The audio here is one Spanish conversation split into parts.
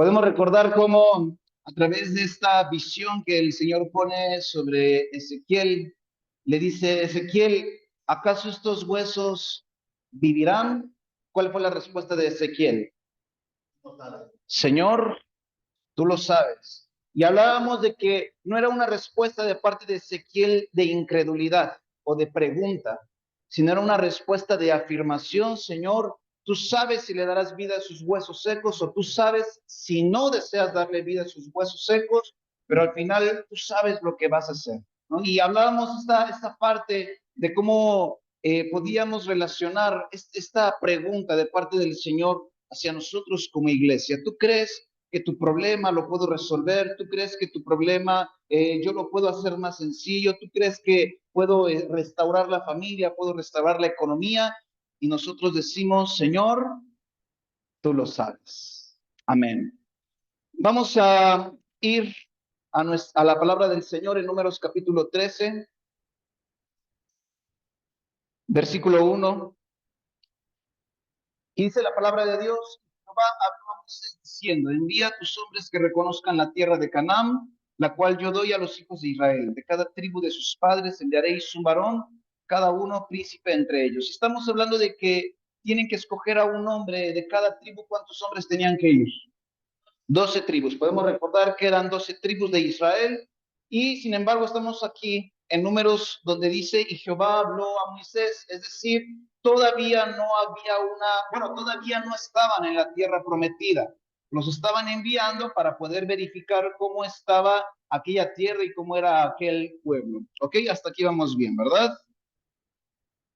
Podemos recordar cómo a través de esta visión que el Señor pone sobre Ezequiel, le dice, Ezequiel, ¿acaso estos huesos vivirán? ¿Cuál fue la respuesta de Ezequiel? Señor, tú lo sabes. Y hablábamos de que no era una respuesta de parte de Ezequiel de incredulidad o de pregunta, sino era una respuesta de afirmación, Señor, tú sabes si le darás vida a sus huesos secos o tú sabes si no deseas darle vida a sus huesos secos, pero al final tú sabes lo que vas a hacer, ¿no? Y hablábamos esta parte de cómo podíamos relacionar esta pregunta de parte del Señor hacia nosotros como iglesia. ¿Tú crees que tu problema lo puedo resolver? ¿Tú crees que tu problema yo lo puedo hacer más sencillo? ¿Tú crees que puedo restaurar la familia, puedo restaurar la economía? Y nosotros decimos, Señor, tú lo sabes. Amén. Vamos a ir a la palabra del Señor en Números capítulo 13, versículo 1. Y dice la palabra de Dios, Jehová habló a Moisés diciendo, envía a tus hombres que reconozcan la tierra de Canaán, la cual yo doy a los hijos de Israel. De cada tribu de sus padres enviaréis un varón, cada uno príncipe entre ellos. Estamos hablando de que tienen que escoger a un hombre de cada tribu. ¿Cuántos hombres tenían que ir? 12 tribus. Podemos recordar que eran 12 tribus de Israel y sin embargo estamos aquí en Números donde dice, y Jehová habló a Moisés, es decir, todavía no había todavía no estaban en la tierra prometida. Los estaban enviando para poder verificar cómo estaba aquella tierra y cómo era aquel pueblo. ¿Ok? Hasta aquí vamos bien, ¿verdad?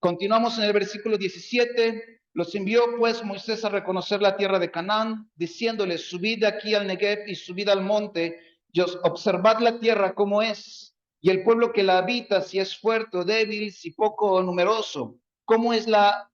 Continuamos en el versículo 17. Los envió pues Moisés a reconocer la tierra de Canaán, diciéndoles, subid de aquí al Negev y subid al monte, y observad la tierra como es, y el pueblo que la habita, si es fuerte o débil, si poco o numeroso, cómo es la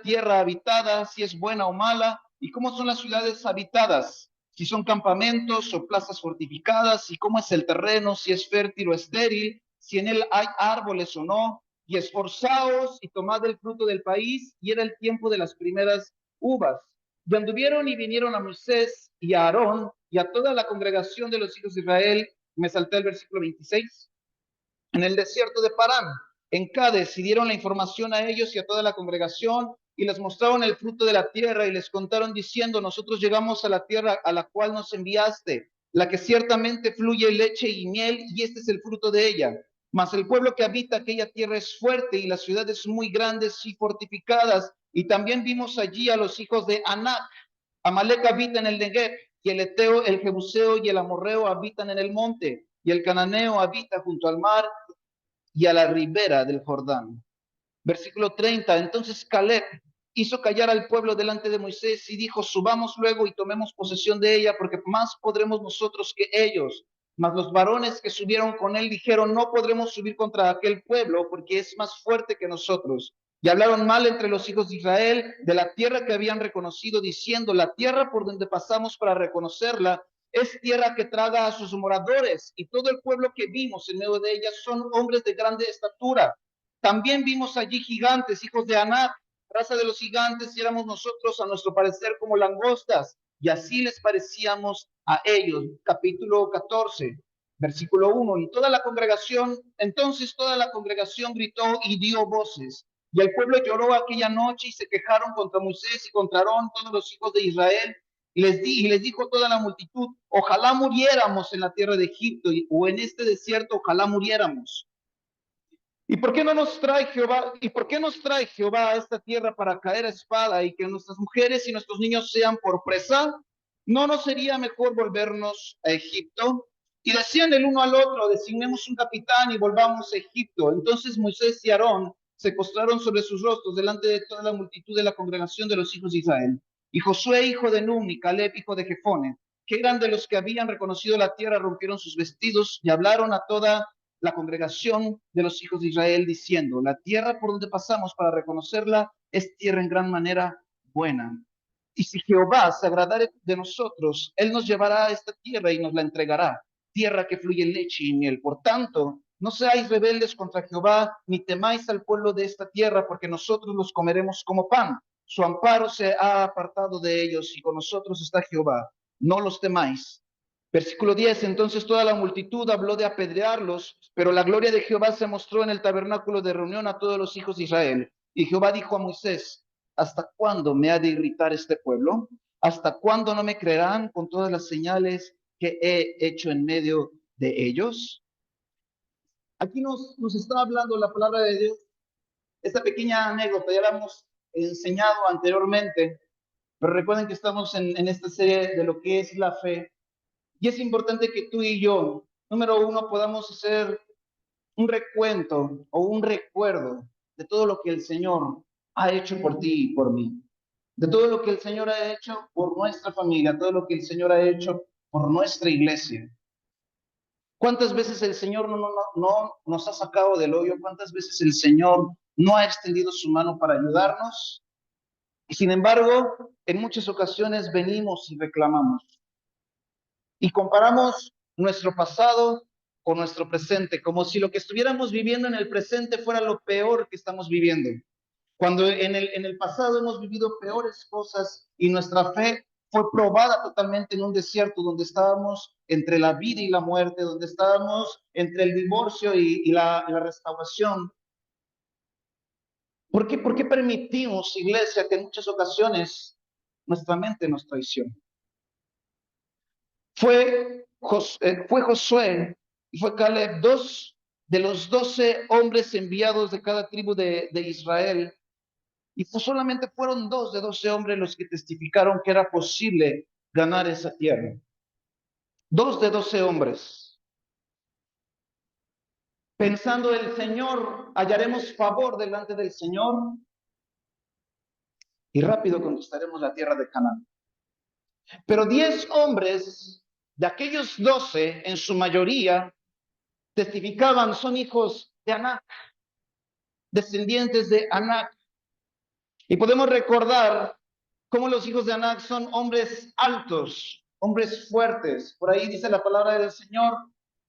tierra habitada, si es buena o mala, y cómo son las ciudades habitadas, si son campamentos o plazas fortificadas, y cómo es el terreno, si es fértil o estéril, si en él hay árboles o no, y esforzaos y tomad el fruto del país, y era el tiempo de las primeras uvas. Y anduvieron y vinieron a Moisés y a Aarón y a toda la congregación de los hijos de Israel, me salté el versículo 26, en el desierto de Parán, en Cádiz, y dieron la información a ellos y a toda la congregación, y les mostraron el fruto de la tierra, y les contaron diciendo, nosotros llegamos a la tierra a la cual nos enviaste, la que ciertamente fluye leche y miel, y este es el fruto de ella. Mas el pueblo que habita aquella tierra es fuerte, y las ciudades muy grandes y fortificadas, y también vimos allí a los hijos de Anac. Amalek habita en el Negev, y el Eteo, el Jebuseo y el Amorreo habitan en el monte, y el Cananeo habita junto al mar y a la ribera del Jordán. Versículo 30. Entonces Caleb hizo callar al pueblo delante de Moisés y dijo, subamos luego y tomemos posesión de ella, porque más podremos nosotros que ellos. Mas los varones que subieron con él dijeron, no podremos subir contra aquel pueblo, porque es más fuerte que nosotros. Y hablaron mal entre los hijos de Israel de la tierra que habían reconocido, diciendo, la tierra por donde pasamos para reconocerla es tierra que traga a sus moradores, y todo el pueblo que vimos en medio de ella son hombres de grande estatura. También vimos allí gigantes, hijos de Anac, raza de los gigantes, y éramos nosotros a nuestro parecer como langostas, y así les parecíamos a ellos. Capítulo 14, versículo 1. Y toda la congregación, entonces toda la congregación gritó y dio voces. Y el pueblo lloró aquella noche y se quejaron contra Moisés y contra Aarón, todos los hijos de Israel. Y les dijo toda la multitud, ojalá muriéramos en la tierra de Egipto o en este desierto, ojalá muriéramos. ¿Y por qué no nos trae Jehová? ¿Y por qué nos trae Jehová a esta tierra para caer a espada y que nuestras mujeres y nuestros niños sean por presa? ¿No nos sería mejor volvernos a Egipto? Y decían el uno al otro, designemos un capitán y volvamos a Egipto. Entonces Moisés y Aarón se postraron sobre sus rostros delante de toda la multitud de la congregación de los hijos de Israel. Y Josué, hijo de Nun, y Caleb, hijo de Jefone, que eran de los que habían reconocido la tierra, rompieron sus vestidos y hablaron a toda la congregación de los hijos de Israel diciendo, la tierra por donde pasamos para reconocerla es tierra en gran manera buena. Y si Jehová se agradare de nosotros, él nos llevará a esta tierra y nos la entregará, tierra que fluye leche y miel. Por tanto, no seáis rebeldes contra Jehová, ni temáis al pueblo de esta tierra, porque nosotros los comeremos como pan. Su amparo se ha apartado de ellos y con nosotros está Jehová. no los temáis. Versículo 10, entonces toda la multitud habló de apedrearlos, pero la gloria de Jehová se mostró en el tabernáculo de reunión a todos los hijos de Israel. Y Jehová dijo a Moisés, ¿hasta cuándo me ha de irritar este pueblo? ¿Hasta cuándo no me creerán con todas las señales que he hecho en medio de ellos? Aquí nos está hablando la palabra de Dios, esta pequeña anécdota, ya la hemos enseñado anteriormente, pero recuerden que estamos en esta serie de lo que es la fe. Y es importante que tú y yo, número uno, podamos hacer un recuento o un recuerdo de todo lo que el Señor ha hecho por ti y por mí, de todo lo que el Señor ha hecho por nuestra familia, todo lo que el Señor ha hecho por nuestra iglesia. ¿Cuántas veces el Señor no nos ha sacado del hoyo? ¿Cuántas veces el Señor no ha extendido su mano para ayudarnos? Y sin embargo, en muchas ocasiones venimos y reclamamos y comparamos nuestro pasado con nuestro presente, como si lo que estuviéramos viviendo en el presente fuera lo peor que estamos viviendo. Cuando en el pasado hemos vivido peores cosas y nuestra fe fue probada totalmente en un desierto donde estábamos entre la vida y la muerte, donde estábamos entre el divorcio y la restauración. ¿Por qué permitimos, iglesia, que en muchas ocasiones nuestra mente nos traicione? Fue Josué y fue Caleb, dos de los 12 hombres enviados de cada tribu de Israel. Y solamente fueron dos de 12 hombres los que testificaron que era posible ganar esa tierra. Dos de 12 hombres. Pensando el Señor, hallaremos favor delante del Señor y rápido conquistaremos la tierra de Canaán. Pero 10 hombres de aquellos 12, en su mayoría, testificaban, son hijos de Anac, descendientes de Anac. Y podemos recordar cómo los hijos de Anac son hombres altos, hombres fuertes. Por ahí dice la palabra del Señor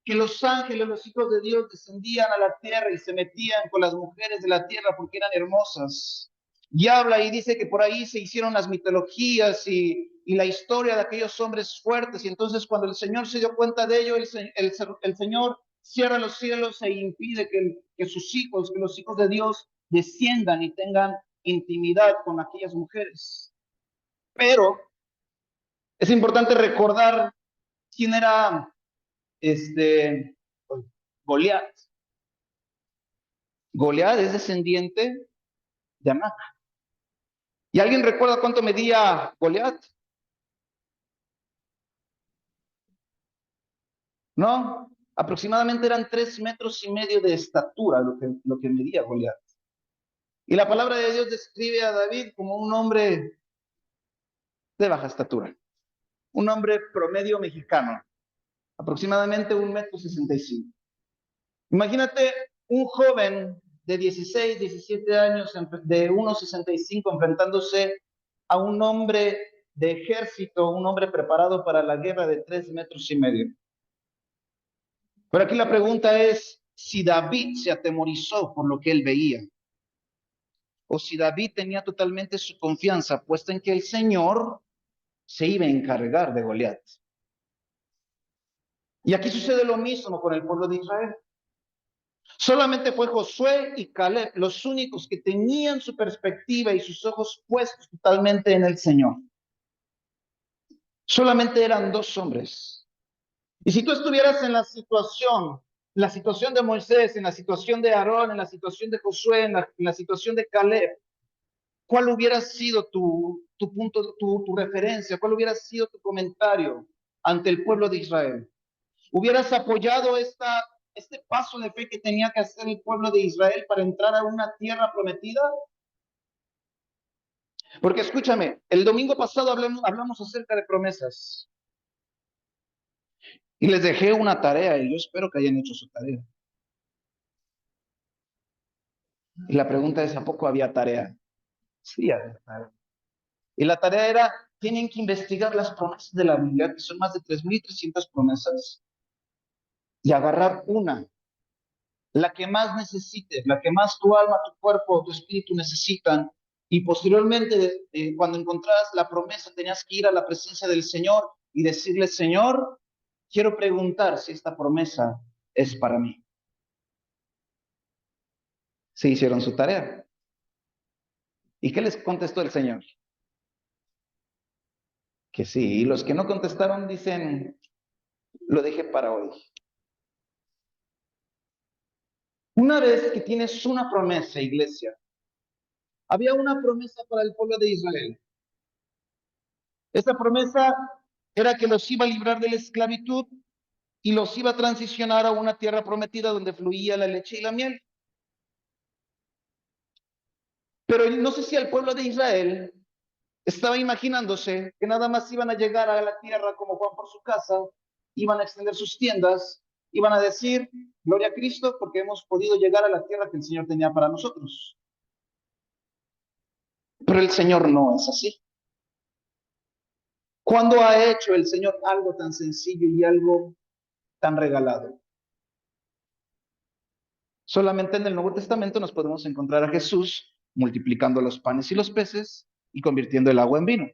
que los ángeles, los hijos de Dios, descendían a la tierra y se metían con las mujeres de la tierra porque eran hermosas. Y habla y dice que por ahí se hicieron las mitologías y la historia de aquellos hombres fuertes. Y entonces cuando el Señor se dio cuenta de ello, el Señor cierra los cielos e impide que sus hijos, que los hijos de Dios desciendan y tengan intimidad con aquellas mujeres. Pero es importante recordar quién era Goliat. Goliat es descendiente de Anac. ¿Y alguien recuerda cuánto medía Goliat? No, aproximadamente eran 3,5 metros de estatura lo que medía Goliat. Y la palabra de Dios describe a David como un hombre de baja estatura, un hombre promedio mexicano, aproximadamente 1,65 metros. Imagínate un joven de 16, 17 años, de 1,65, enfrentándose a un hombre de ejército, un hombre preparado para la guerra de 3,5 metros. Pero aquí la pregunta es si David se atemorizó por lo que él veía, o si David tenía totalmente su confianza puesta en que el Señor se iba a encargar de Goliat. Y aquí sucede lo mismo con el pueblo de Israel. Solamente fue Josué y Caleb los únicos que tenían su perspectiva y sus ojos puestos totalmente en el Señor. Solamente eran dos hombres. Y si tú estuvieras en la situación de Moisés, en la situación de Aarón, en la situación de Josué, en la situación de Caleb, ¿cuál hubiera sido tu punto, tu referencia? ¿Cuál hubiera sido tu comentario ante el pueblo de Israel? ¿Hubieras apoyado este paso de fe que tenía que hacer el pueblo de Israel para entrar a una tierra prometida? Porque escúchame, el domingo pasado hablamos acerca de promesas y les dejé una tarea y yo espero que hayan hecho su tarea. Y la pregunta es, ¿a poco había tarea? Sí, había tarea. Y la tarea era, tienen que investigar las promesas de la Biblia, que son más de 3,300 promesas, y agarrar una, la que más necesites, la que más tu alma, tu cuerpo, tu espíritu necesitan. Y posteriormente, cuando encontrabas la promesa, tenías que ir a la presencia del Señor y decirle, Señor, quiero preguntar si esta promesa es para mí. Se hicieron su tarea. ¿Y qué les contestó el Señor? Que sí. Y los que no contestaron dicen, lo dejé para hoy. Una vez que tienes una promesa, iglesia, había una promesa para el pueblo de Israel. Esa promesa era que los iba a librar de la esclavitud y los iba a transicionar a una tierra prometida donde fluía la leche y la miel. Pero no sé si el pueblo de Israel estaba imaginándose que nada más iban a llegar a la tierra como Juan por su casa, iban a extender sus tiendas, iban a decir, gloria a Cristo, porque hemos podido llegar a la tierra que el Señor tenía para nosotros. Pero el Señor no es así. ¿Cuándo ha hecho el Señor algo tan sencillo y algo tan regalado? Solamente en el Nuevo Testamento nos podemos encontrar a Jesús multiplicando los panes y los peces y convirtiendo el agua en vino.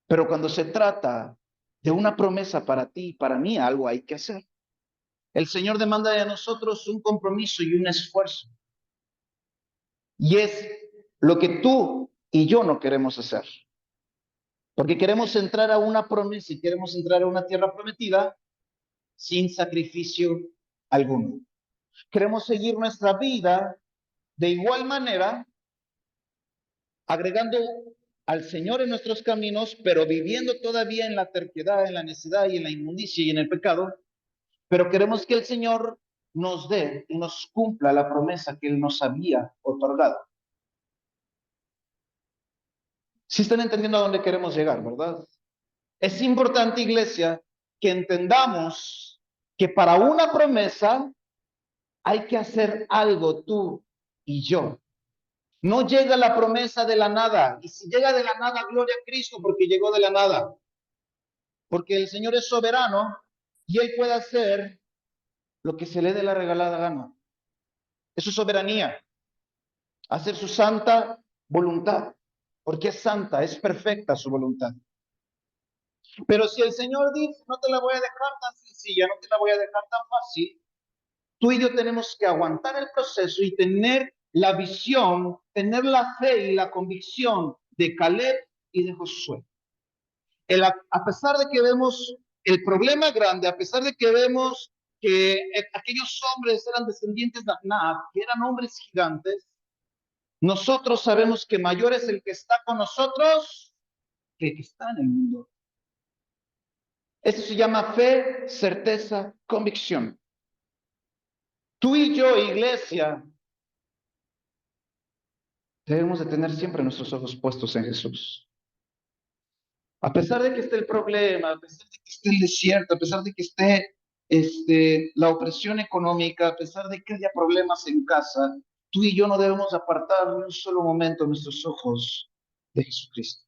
Pero cuando se trata de una promesa para ti y para mí, algo hay que hacer. El Señor demanda de nosotros un compromiso y un esfuerzo. Y es lo que tú y yo no queremos hacer. Porque queremos entrar a una promesa y queremos entrar a una tierra prometida sin sacrificio alguno. Queremos seguir nuestra vida de igual manera, agregando al Señor en nuestros caminos, pero viviendo todavía en la terquedad, en la necedad y en la inmundicia y en el pecado, pero queremos que el Señor nos dé y nos cumpla la promesa que Él nos había otorgado. Si están entendiendo a dónde queremos llegar, ¿verdad? Es importante, iglesia, que entendamos que para una promesa hay que hacer algo tú y yo. No llega la promesa de la nada. Y si llega de la nada, gloria a Cristo, porque llegó de la nada. Porque el Señor es soberano y Él puede hacer lo que se le dé la regalada gana. Es su soberanía. Hacer su santa voluntad. Porque es santa, es perfecta su voluntad. Pero si el Señor dice, no te la voy a dejar tan sencilla, no te la voy a dejar tan fácil, tú y yo tenemos que aguantar el proceso y tener la visión, tener la fe y la convicción de Caleb y de Josué. A pesar de que vemos el problema grande, a pesar de que vemos que aquellos hombres eran descendientes de Anac, que eran hombres gigantes, nosotros sabemos que mayor es el que está con nosotros que el que está en el mundo. Esto se llama fe, certeza, convicción. Tú y yo, iglesia, debemos de tener siempre nuestros ojos puestos en Jesús. A pesar de que esté el problema, a pesar de que esté el desierto, a pesar de que esté la opresión económica, a pesar de que haya problemas en casa, tú y yo no debemos apartar ni un solo momento nuestros ojos de Jesucristo.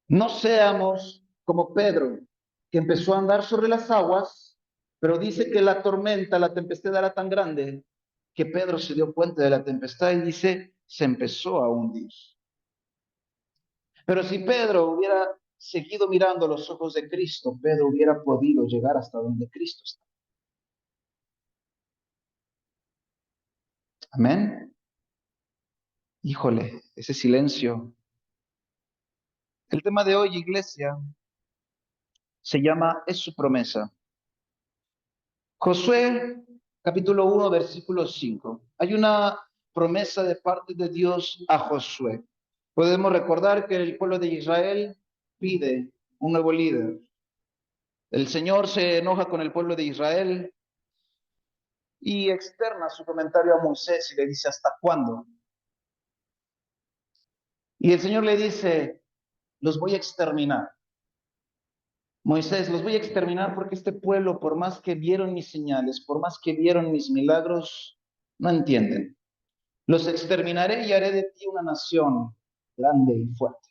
No seamos como Pedro, que empezó a andar sobre las aguas, pero dice que la tormenta, la tempestad era tan grande que Pedro se dio cuenta de la tempestad y dice, se empezó a hundir. Pero si Pedro hubiera seguido mirando los ojos de Cristo, Pedro hubiera podido llegar hasta donde Cristo está. Amén. Híjole, ese silencio. El tema de hoy, iglesia, se llama Es su promesa. Josué, capítulo 1, versículo 5. Hay una promesa de parte de Dios a Josué. Podemos recordar que el pueblo de Israel pide un nuevo líder. El Señor se enoja con el pueblo de Israel y externa su comentario a Moisés y le dice, ¿hasta cuándo? Y el Señor le dice, los voy a exterminar. Moisés, los voy a exterminar porque este pueblo, por más que vieron mis señales, por más que vieron mis milagros, no entienden. Los exterminaré y haré de ti una nación grande y fuerte.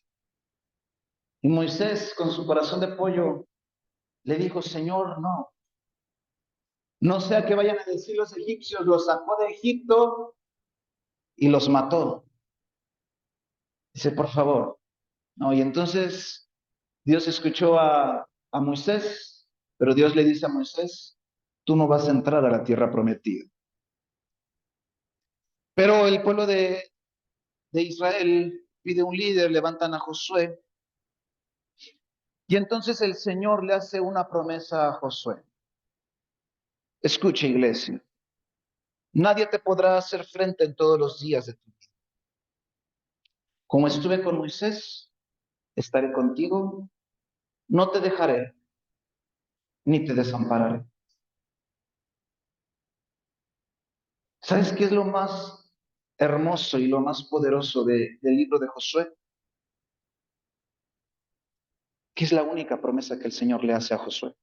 Y Moisés, con su corazón de pollo, le dijo, Señor, no. No sea que vayan a decir los egipcios, los sacó de Egipto y los mató. Dice, por favor, No, y entonces Dios escuchó a Moisés, pero Dios le dice a Moisés, tú no vas a entrar a la tierra prometida. Pero el pueblo de Israel pide un líder, levantan a Josué, y entonces el Señor le hace una promesa a Josué. Escucha, iglesia, nadie te podrá hacer frente en todos los días de tu vida. Como estuve con Moisés, estaré contigo, no te dejaré, ni te desampararé. ¿Sabes qué es lo más hermoso y lo más poderoso del libro de Josué? Que es la única promesa que el Señor le hace a Josué.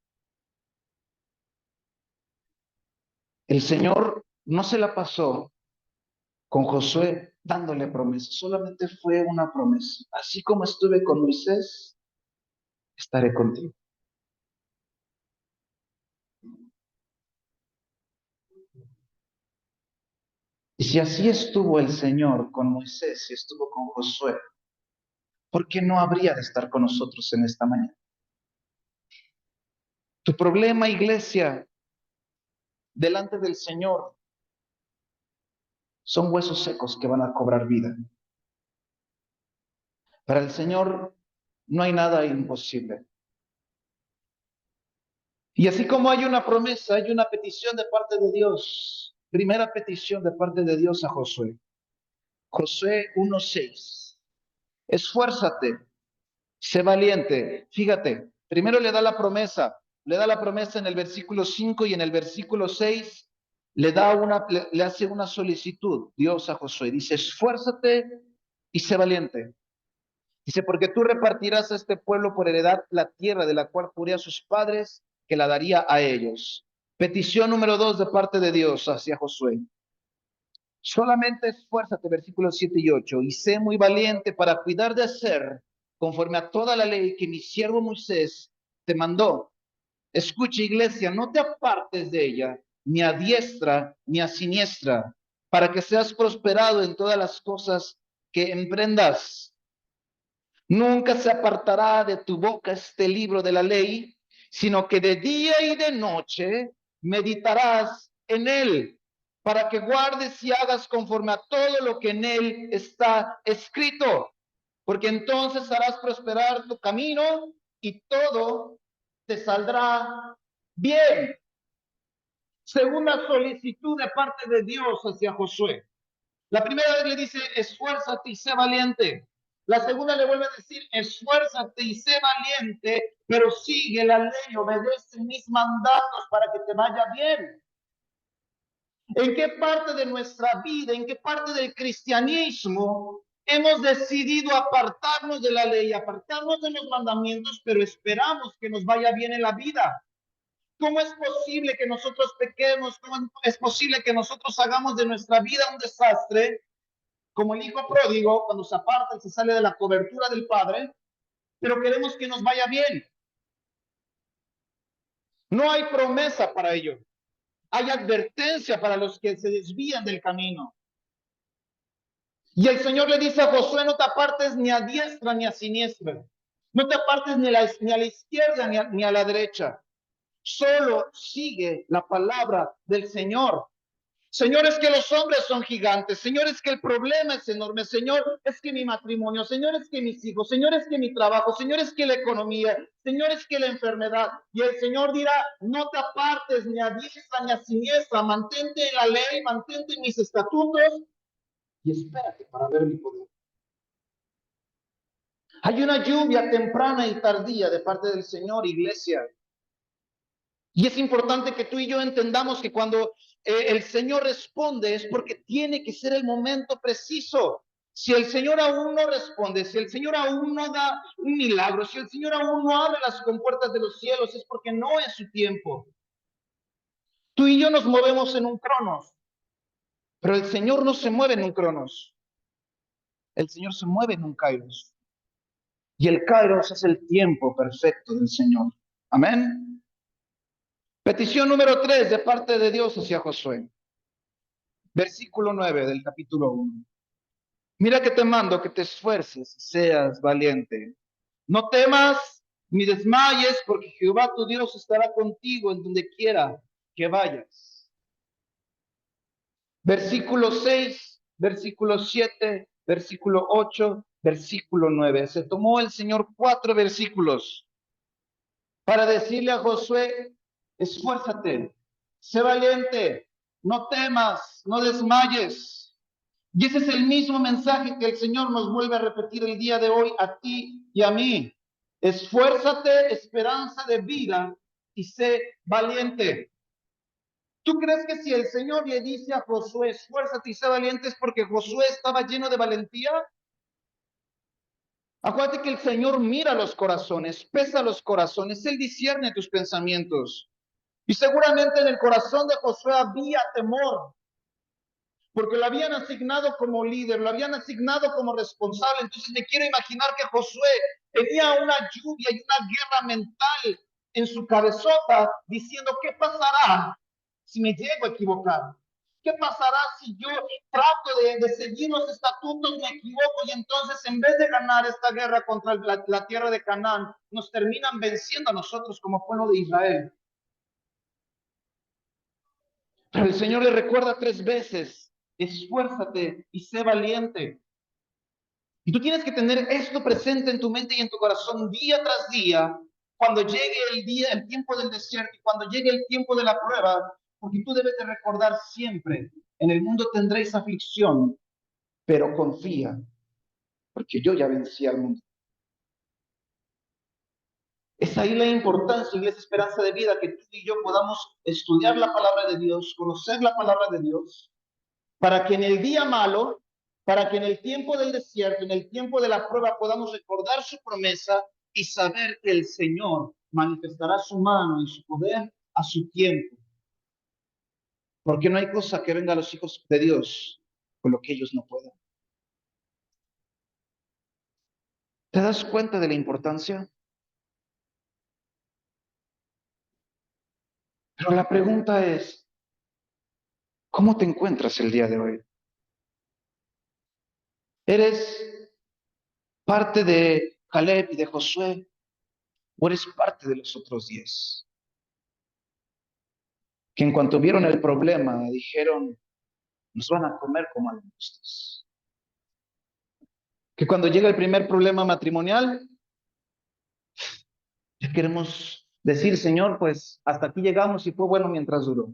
El Señor no se la pasó con Josué dándole promesa, solamente fue una promesa. Así como estuve con Moisés, estaré contigo. Y si así estuvo el Señor con Moisés y estuvo con Josué, ¿por qué no habría de estar con nosotros en esta mañana? Tu problema, iglesia, delante del Señor, son huesos secos que van a cobrar vida. Para el Señor no hay nada imposible. Y así como hay una promesa, hay una petición de parte de Dios. Primera petición de parte de Dios a Josué. Josué 1:6. Esfuérzate, sé valiente. Fíjate, primero le da la promesa en el versículo 5 y en el versículo 6 le hace una solicitud Dios a Josué. Dice, esfuérzate y sé valiente. Dice, porque tú repartirás a este pueblo por heredad la tierra de la cual juré a sus padres que la daría a ellos. Petición número 2 de parte de Dios hacia Josué. Solamente esfuérzate, versículos 7 y 8, y sé muy valiente para cuidar de hacer conforme a toda la ley que mi siervo Moisés te mandó. Escucha, iglesia, no te apartes de ella, ni a diestra ni a siniestra, para que seas prosperado en todas las cosas que emprendas. Nunca se apartará de tu boca este libro de la ley, sino que de día y de noche meditarás en él, para que guardes y hagas conforme a todo lo que en él está escrito, porque entonces harás prosperar tu camino y todo te saldrá bien. Segunda solicitud de parte de Dios hacia Josué. La primera vez le dice, esfuérzate y sé valiente. La segunda le vuelve a decir, esfuérzate y sé valiente, pero sigue la ley, obedece mis mandatos para que te vaya bien. ¿En qué parte de nuestra vida, en qué parte del cristianismo hemos decidido apartarnos de la ley, apartarnos de los mandamientos, pero esperamos que nos vaya bien en la vida? ¿Cómo es posible que nosotros pequemos? ¿Cómo es posible que nosotros hagamos de nuestra vida un desastre? Como el hijo pródigo, cuando se aparta y se sale de la cobertura del padre, pero queremos que nos vaya bien. No hay promesa para ello. Hay advertencia para los que se desvían del camino. Y el Señor le dice a Josué, no te apartes ni a diestra ni a siniestra. No te apartes ni a la izquierda ni a la derecha. Solo sigue la palabra del Señor. Señor, es que los hombres son gigantes. Señor, es que el problema es enorme. Señor, es que mi matrimonio. Señor, es que mis hijos. Señor, es que mi trabajo. Señor, es que la economía. Señor, es que la enfermedad. Y el Señor dirá, no te apartes ni a diestra ni a siniestra. Mantente en la ley, mantente en mis estatutos y espérate para ver mi poder. Hay una lluvia temprana y tardía de parte del Señor, iglesia. Y es importante que tú y yo entendamos que cuando el Señor responde es porque tiene que ser el momento preciso. Si el Señor aún no responde, si el Señor aún no da un milagro, si el Señor aún no abre las compuertas de los cielos, es porque no es su tiempo. Tú y yo nos movemos en un cronos, pero el Señor no se mueve en un cronos. El Señor se mueve en un kairos. Y el kairos es el tiempo perfecto del Señor. Amén. Petición número 3 de parte de Dios hacia Josué. Versículo 9 del capítulo 1. Mira que te mando que te esfuerces y seas valiente. No temas ni desmayes, porque Jehová tu Dios estará contigo en donde quiera que vayas. Versículo 6, versículo 7, versículo 8, versículo 9. Se tomó el Señor 4 versículos para decirle a Josué, esfuérzate, sé valiente, no temas, no desmayes. Y ese es el mismo mensaje que el Señor nos vuelve a repetir el día de hoy a ti y a mí. Esfuérzate, esperanza de vida, y sé valiente. ¿Tú crees que si el Señor le dice a Josué, esfuérzate y sé valiente, es porque Josué estaba lleno de valentía? Acuérdate que el Señor mira los corazones, pesa los corazones, Él discierne tus pensamientos. Y seguramente en el corazón de Josué había temor, porque lo habían asignado como líder, lo habían asignado como responsable. Entonces me quiero imaginar que Josué tenía una lluvia y una guerra mental en su cabezota, diciendo, ¿qué pasará si me llego a equivocar? ¿Qué pasará si yo trato de seguir los estatutos, me equivoco y entonces en vez de ganar esta guerra contra la tierra de Canaán, nos terminan venciendo a nosotros como pueblo de Israel? Pero el Señor le recuerda 3 veces, esfuérzate y sé valiente. Y tú tienes que tener esto presente en tu mente y en tu corazón día tras día, cuando llegue el día, el tiempo del desierto y cuando llegue el tiempo de la prueba, porque tú debes de recordar siempre, en el mundo tendréis aflicción, pero confía, porque yo ya vencí al mundo. Es ahí la importancia, Iglesia Esperanza de Vida, que tú y yo podamos estudiar la palabra de Dios, conocer la palabra de Dios, para que en el día malo, para que en el tiempo del desierto, en el tiempo de la prueba, podamos recordar su promesa y saber que el Señor manifestará su mano y su poder a su tiempo. Porque no hay cosa que venga a los hijos de Dios con lo que ellos no puedan. ¿Te das cuenta de la importancia? Pero la pregunta es, ¿cómo te encuentras el día de hoy? ¿Eres parte de Caleb y de Josué o eres parte de los otros 10? Que en cuanto vieron el problema dijeron, nos van a comer como langostas. Que cuando llega el primer problema matrimonial, ya queremos decir, Señor, pues hasta aquí llegamos y fue bueno mientras duró.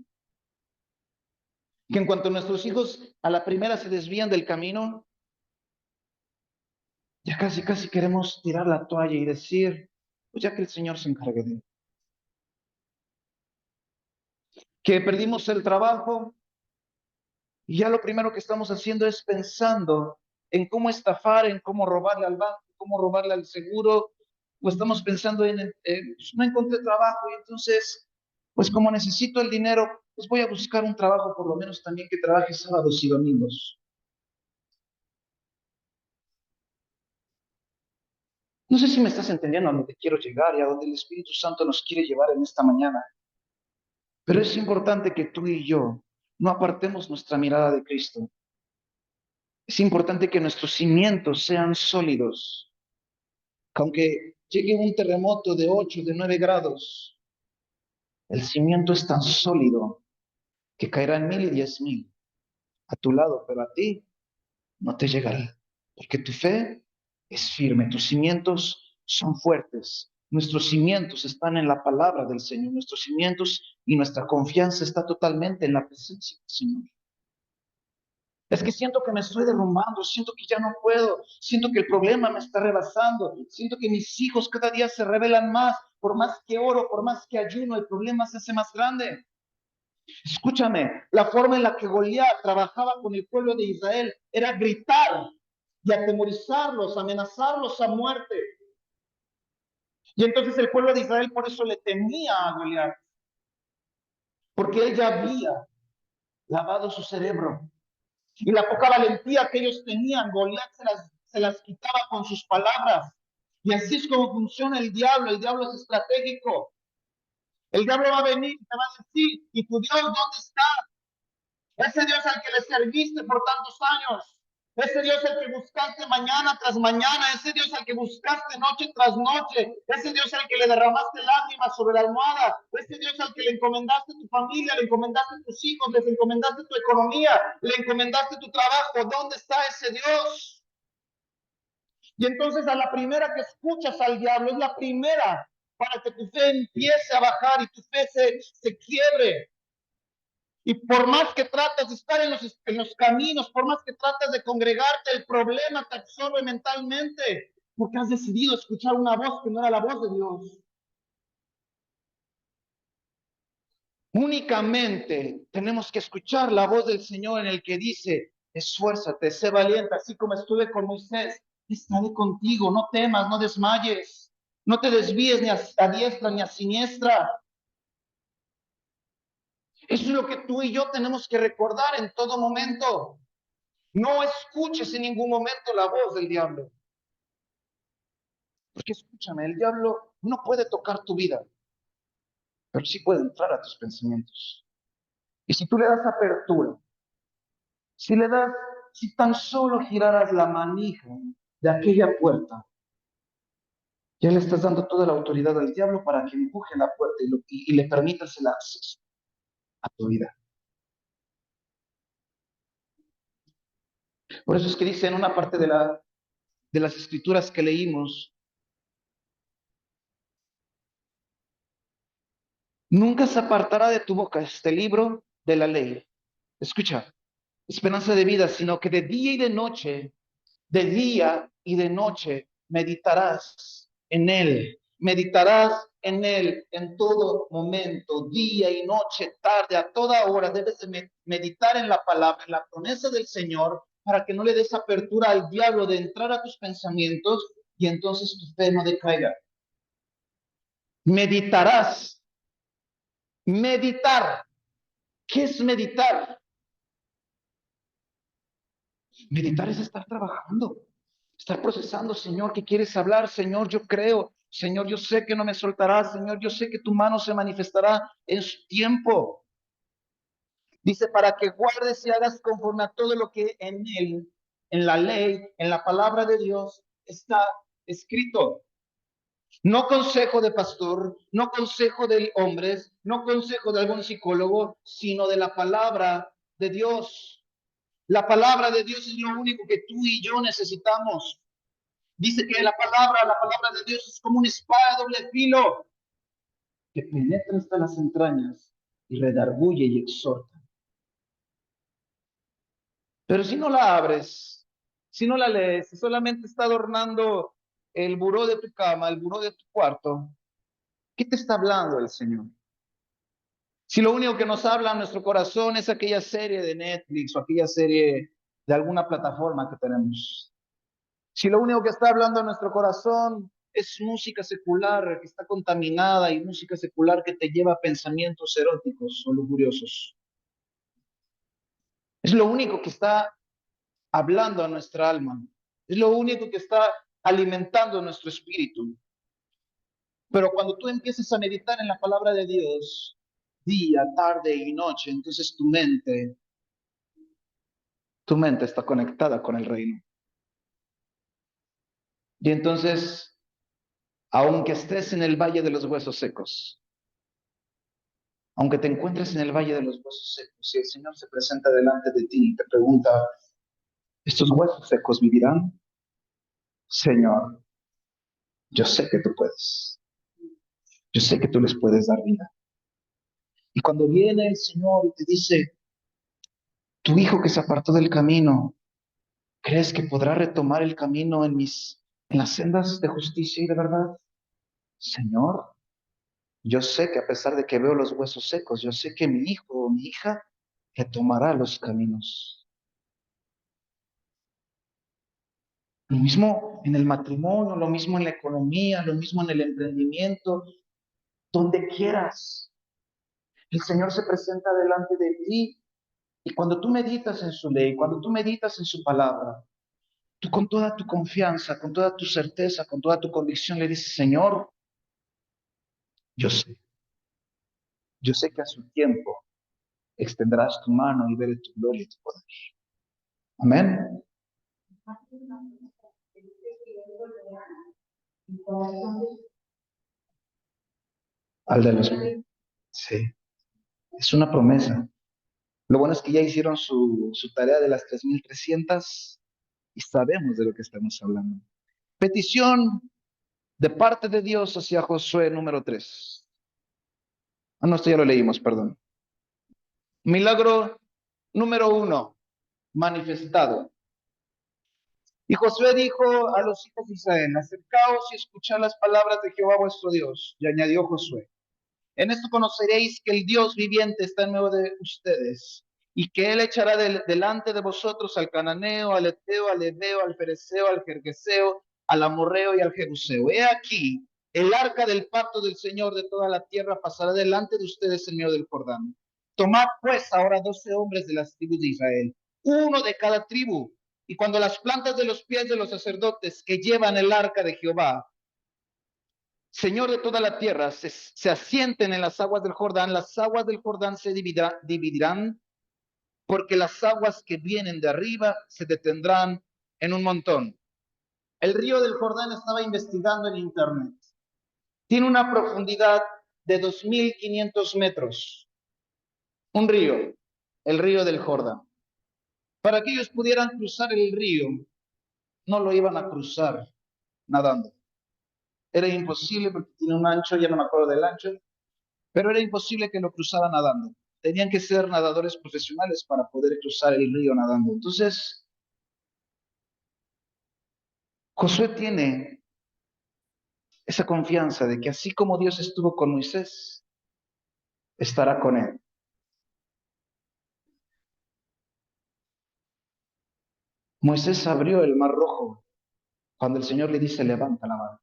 Que en cuanto nuestros hijos a la primera se desvían del camino, ya casi, casi queremos tirar la toalla y decir, pues ya que el Señor se encargue de él. Que perdimos el trabajo y ya lo primero que estamos haciendo es pensando en cómo estafar, en cómo robarle al banco, cómo robarle al seguro, o estamos pensando en, pues no encontré trabajo y entonces, pues como necesito el dinero, pues voy a buscar un trabajo por lo menos también que trabaje sábados y domingos. No sé si me estás entendiendo a donde quiero llegar y a donde el Espíritu Santo nos quiere llevar en esta mañana, pero es importante que tú y yo no apartemos nuestra mirada de Cristo. Es importante que nuestros cimientos sean sólidos, que aunque llegue un terremoto de 8, de 9 grados, el cimiento es tan sólido que caerán 1000 y 10,000 a tu lado, pero a ti no te llegará, porque tu fe es firme, tus cimientos son fuertes, nuestros cimientos están en la palabra del Señor, nuestros cimientos y nuestra confianza está totalmente en la presencia del Señor. Es que siento que me estoy derrumbando, siento que ya no puedo, siento que el problema me está rebasando, siento que mis hijos cada día se rebelan más, por más que oro, por más que ayuno, el problema se hace más grande. Escúchame, la forma en la que Goliat trabajaba con el pueblo de Israel era gritar y atemorizarlos, amenazarlos a muerte. Y entonces el pueblo de Israel por eso le temía a Goliat, porque él ya había lavado su cerebro. Y la poca valentía que ellos tenían, Goliat se las quitaba con sus palabras. Y así es como funciona el diablo es estratégico. El diablo va a venir y te va a decir, ¿y tu Dios dónde está? Ese Dios al que le serviste por tantos años, ese Dios al que buscaste mañana tras mañana, ese Dios al que buscaste noche tras noche, ese Dios al que le derramaste lágrimas sobre la almohada, ese Dios al que le encomendaste tu familia, le encomendaste tus hijos, les encomendaste tu economía, le encomendaste tu trabajo. ¿Dónde está ese Dios? Y entonces a la primera que escuchas al diablo, es la primera para que tu fe empiece a bajar y tu fe se quiebre. Y por más que tratas de estar en los caminos, por más que tratas de congregarte, el problema te absorbe mentalmente, porque has decidido escuchar una voz que no era la voz de Dios. Únicamente tenemos que escuchar la voz del Señor en el que dice, esfuérzate, sé valiente, así como estuve con Moisés, estaré contigo, no temas, no desmayes, no te desvíes ni a diestra ni a siniestra. Eso es lo que tú y yo tenemos que recordar en todo momento. No escuches en ningún momento la voz del diablo. Porque escúchame, el diablo no puede tocar tu vida, pero sí puede entrar a tus pensamientos. Y si tú le das apertura, si le das, si tan solo giraras la manija de aquella puerta, ya le estás dando toda la autoridad al diablo para que empuje la puerta y le permitas el acceso a tu vida. Por eso es que dice en una parte de las escrituras que leímos, nunca se apartará de tu boca este libro de la ley. Escucha, esperanza de vida, sino que de día y de noche, meditarás en él en todo momento, día y noche, tarde, a toda hora, debes de meditar en la palabra, en la promesa del Señor, para que no le des apertura al diablo de entrar a tus pensamientos y entonces tu fe no decaiga. Meditarás, meditar. ¿Qué es meditar? Meditar es estar trabajando, estar procesando, Señor, ¿qué quieres hablar? Señor, yo creo. Señor, yo sé que no me soltarás. Señor, yo sé que tu mano se manifestará en su tiempo. Dice, para que guardes y hagas conforme a todo lo que en él, en la ley, en la palabra de Dios, está escrito. No consejo de pastor, no consejo de hombres, no consejo de algún psicólogo, sino de la palabra de Dios. La palabra de Dios es lo único que tú y yo necesitamos. Dice que la palabra de Dios es como una espada de doble filo que penetra hasta las entrañas y redarguye y exhorta. Pero si no la abres, si no la lees, si solamente está adornando el buró de tu cama, el buró de tu cuarto, ¿qué te está hablando el Señor? Si lo único que nos habla en nuestro corazón es aquella serie de Netflix o aquella serie de alguna plataforma que tenemos. Si lo único que está hablando en nuestro corazón es música secular que está contaminada y música secular que te lleva a pensamientos eróticos o lujuriosos. Es lo único que está hablando a nuestra alma. Es lo único que está alimentando nuestro espíritu. Pero cuando tú empieces a meditar en la palabra de Dios, día, tarde y noche, entonces tu mente está conectada con el reino. Y entonces, aunque estés en el valle de los huesos secos, aunque te encuentres en el valle de los huesos secos, si el Señor se presenta delante de ti y te pregunta, ¿estos huesos secos vivirán? Señor, yo sé que tú puedes. Yo sé que tú les puedes dar vida. Y cuando viene el Señor y te dice, tu hijo que se apartó del camino, ¿crees que podrá retomar el camino en las sendas de justicia y de verdad? Señor, yo sé que a pesar de que veo los huesos secos, yo sé que mi hijo o mi hija retomará los caminos. Lo mismo en el matrimonio, lo mismo en la economía, lo mismo en el emprendimiento, donde quieras. El Señor se presenta delante de ti y cuando tú meditas en su ley, cuando tú meditas en su palabra, tú con toda tu confianza, con toda tu certeza, con toda tu convicción le dices, Señor, yo sé, yo sé que a su tiempo extenderás tu mano y veré tu gloria y tu poder. Amén. Al de los... Sí, es una promesa. Lo bueno es que ya hicieron su tarea de las 3.300 y sabemos de lo que estamos hablando. Petición de parte de Dios hacia Josué número 3. Ah, no, esto ya lo leímos, perdón. Milagro número 1, manifestado. Y Josué dijo a los hijos de Israel, acercaos y escuchad las palabras de Jehová vuestro Dios. Y añadió Josué, en esto conoceréis que el Dios viviente está en medio de ustedes, y que él echará delante de vosotros al cananeo, al eteo, al ebeo, al fereceo, al jergueseo, al amorreo y al jebuseo. He aquí, el arca del pacto del Señor de toda la tierra pasará delante de ustedes en medio del Jordán. Tomad pues ahora 12 hombres de las tribus de Israel, uno de cada tribu, y cuando las plantas de los pies de los sacerdotes que llevan el arca de Jehová, Señor de toda la tierra, se asienten en las aguas del Jordán, las aguas del Jordán se dividirán, porque las aguas que vienen de arriba se detendrán en un montón. El río del Jordán estaba investigando en internet. Tiene una profundidad de 2.500 metros. Un río, el río del Jordán. Para que ellos pudieran cruzar el río, no lo iban a cruzar nadando. Era imposible porque tiene un ancho, ya no me acuerdo del ancho, pero era imposible que lo cruzaran nadando. Tenían que ser nadadores profesionales para poder cruzar el río nadando. Entonces, Josué tiene esa confianza de que así como Dios estuvo con Moisés, estará con él. Moisés abrió el mar rojo cuando el Señor le dice, levanta la mano.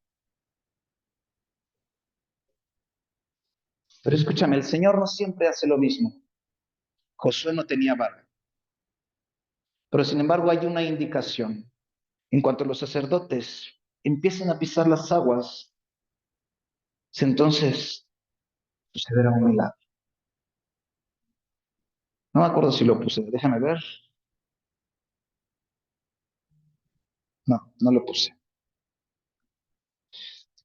Pero escúchame, el Señor no siempre hace lo mismo. Josué no tenía barra. Pero sin embargo hay una indicación. En cuanto los sacerdotes empiecen a pisar las aguas, entonces sucederá un milagro. No me acuerdo si lo puse, déjame ver. No, no lo puse.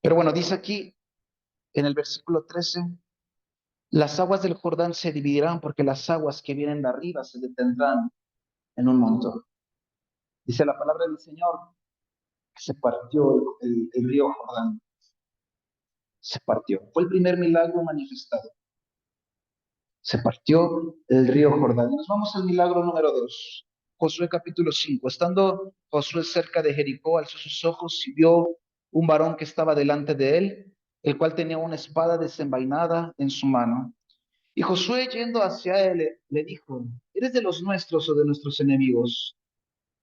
Pero bueno, dice aquí en el versículo 13, las aguas del Jordán se dividirán porque las aguas que vienen de arriba se detendrán en un montón. Dice la palabra del Señor que se partió el río Jordán. Se partió. Fue el primer milagro manifestado. Se partió el río Jordán. Nos vamos al milagro número 2. Josué capítulo 5. Estando Josué cerca de Jericó, alzó sus ojos y vio un varón que estaba delante de él, el cual tenía una espada desenvainada en su mano. Y Josué, yendo hacia él, le dijo, ¿eres de los nuestros o de nuestros enemigos?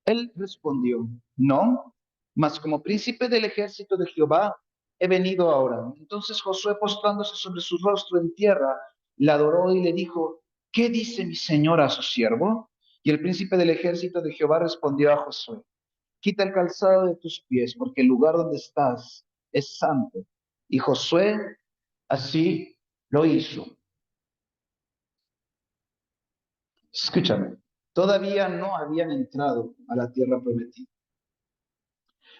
Él respondió, no, mas como príncipe del ejército de Jehová he venido ahora. Entonces Josué, postrándose sobre su rostro en tierra, le adoró y le dijo, ¿qué dice mi señor a su siervo? Y el príncipe del ejército de Jehová respondió a Josué, quita el calzado de tus pies, porque el lugar donde estás es santo. Y Josué así lo hizo. Escúchame, todavía no habían entrado a la tierra prometida.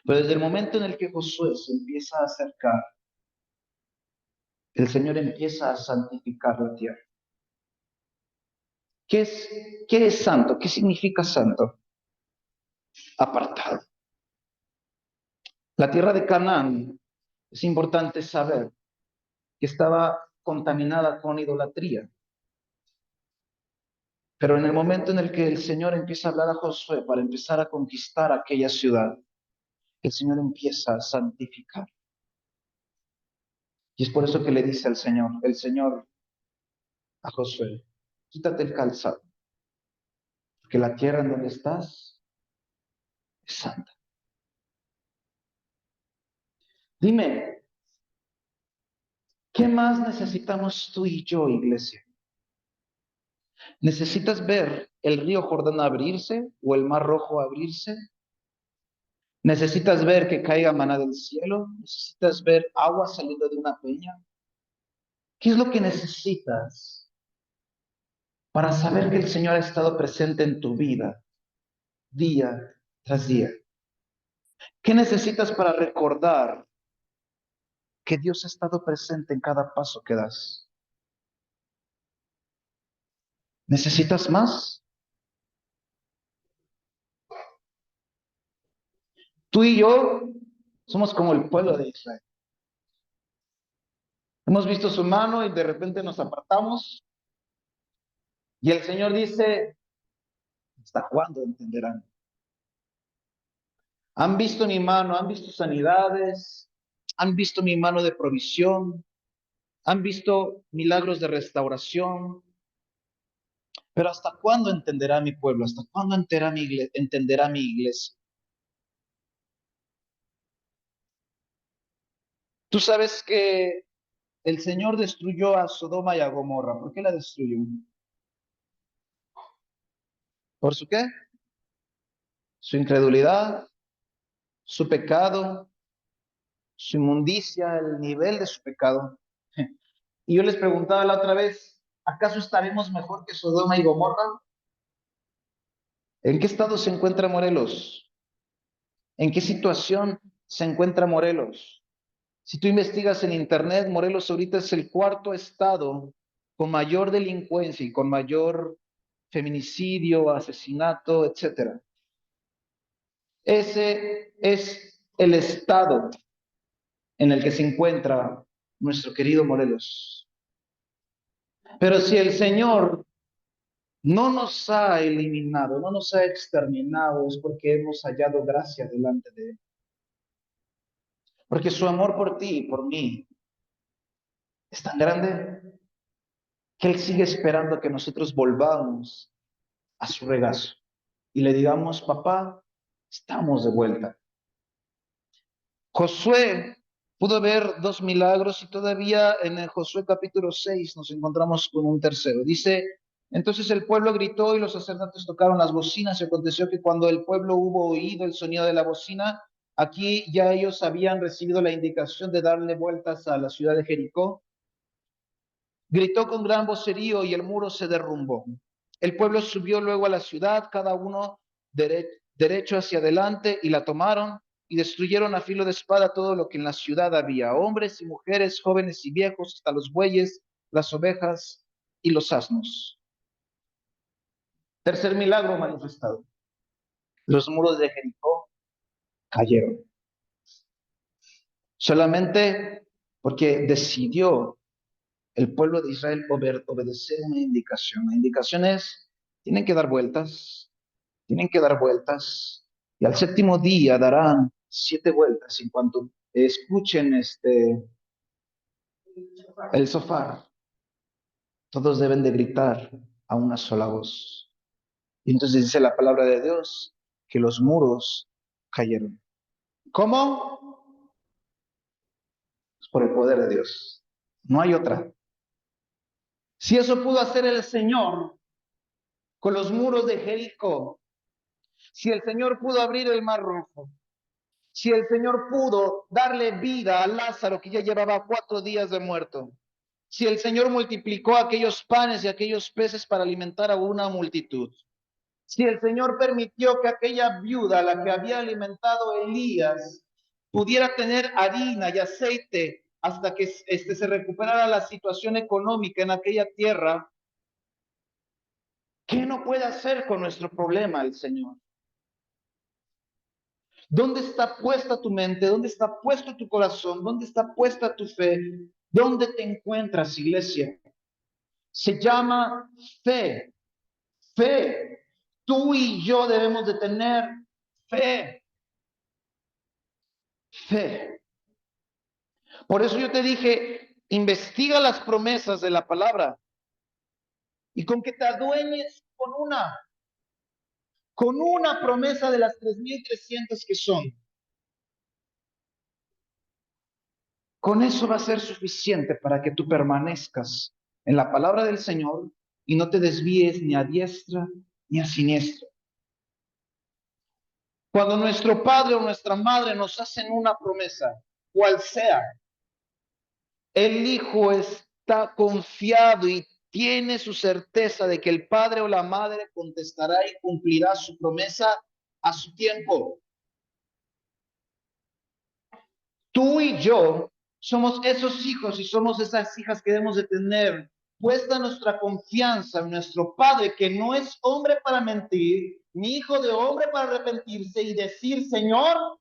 Pero desde el momento en el que Josué se empieza a acercar, el Señor empieza a santificar la tierra. ¿Qué es, qué es santo? ¿Qué significa santo? Apartado. La tierra de Canaán, es importante saber que estaba contaminada con idolatría. Pero en el momento en el que el Señor empieza a hablar a Josué para empezar a conquistar aquella ciudad, el Señor empieza a santificar. Y es por eso que le dice al Señor, el Señor a Josué, quítate el calzado, porque la tierra en donde estás es santa. Dime, ¿qué más necesitamos tú y yo, iglesia? ¿Necesitas ver el río Jordán abrirse o el mar rojo abrirse? ¿Necesitas ver que caiga maná del cielo? ¿Necesitas ver agua saliendo de una peña? ¿Qué es lo que necesitas para saber que el Señor ha estado presente en tu vida día tras día? ¿Qué necesitas para recordar que Dios ha estado presente en cada paso que das? ¿Necesitas más? Tú y yo somos como el pueblo de Israel. Hemos visto su mano y de repente nos apartamos y el Señor dice, ¿hasta cuándo entenderán? Han visto mi mano, han visto sanidades, han visto mi mano de provisión, han visto milagros de restauración, pero ¿hasta cuándo entenderá mi pueblo? ¿Hasta cuándo entenderá mi iglesia? Tú sabes que el Señor destruyó a Sodoma y a Gomorra. ¿Por qué la destruyó? ¿Por su qué? Su incredulidad, su pecado, su inmundicia, el nivel de su pecado. Y yo les preguntaba la otra vez, ¿acaso estaremos mejor que Sodoma y Gomorra? ¿En qué estado se encuentra Morelos? ¿En qué situación se encuentra Morelos? Si tú investigas en internet, Morelos ahorita es el cuarto estado con mayor delincuencia y con mayor feminicidio, asesinato, etcétera. Ese es el estado en el que se encuentra nuestro querido Morelos. Pero si el Señor no nos ha eliminado, no nos ha exterminado, es porque hemos hallado gracia delante de Él. Porque su amor por ti y por mí es tan grande que Él sigue esperando que nosotros volvamos a su regazo y le digamos, papá, estamos de vuelta. Josué pudo ver dos milagros y todavía en el Josué capítulo 6 nos encontramos con un tercero. Dice, entonces el pueblo gritó y los sacerdotes tocaron las bocinas y aconteció que cuando el pueblo hubo oído el sonido de la bocina, aquí ya ellos habían recibido la indicación de darle vueltas a la ciudad de Jericó. Gritó con gran vocerío y el muro se derrumbó. El pueblo subió luego a la ciudad, cada uno derecho hacia adelante, y la tomaron y destruyeron a filo de espada todo lo que en la ciudad había, hombres y mujeres, jóvenes y viejos, hasta los bueyes, las ovejas y los asnos. Tercer milagro manifestado. Los muros de Jericó cayeron. Solamente porque decidió el pueblo de Israel obedecer una indicación. La indicación es, tienen que dar vueltas, tienen que dar vueltas, y al séptimo día darán 7 vueltas. En cuanto escuchen el sofá, todos deben de gritar a una sola voz. Y entonces dice la palabra de Dios que los muros cayeron. ¿Cómo? Pues por el poder de Dios. No hay otra. Si eso pudo hacer el Señor con los muros de Jericó, si el Señor pudo abrir el mar rojo, si el Señor pudo darle vida a Lázaro que ya llevaba 4 días de muerto, si el Señor multiplicó aquellos panes y aquellos peces para alimentar a una multitud, si el Señor permitió que aquella viuda, la que había alimentado Elías, pudiera tener harina y aceite hasta que se recuperara la situación económica en aquella tierra, ¿qué no puede hacer con nuestro problema el Señor? ¿Dónde está puesta tu mente? ¿Dónde está puesto tu corazón? ¿Dónde está puesta tu fe? ¿Dónde te encuentras, iglesia? Se llama fe. Fe. Tú y yo debemos de tener fe. Fe. Por eso yo te dije, investiga las promesas de la palabra y con que te adueñes con una promesa de las 3.300 que son. Con eso va a ser suficiente para que tú permanezcas en la palabra del Señor y no te desvíes ni a diestra ni a siniestra. Cuando nuestro padre o nuestra madre nos hacen una promesa, cual sea, el hijo está confiado y tiene su certeza de que el padre o la madre contestará y cumplirá su promesa a su tiempo. Tú y yo somos esos hijos y somos esas hijas que debemos de tener puesta nuestra confianza en nuestro Padre, que no es hombre para mentir, ni hijo de hombre para arrepentirse y decir, Señor,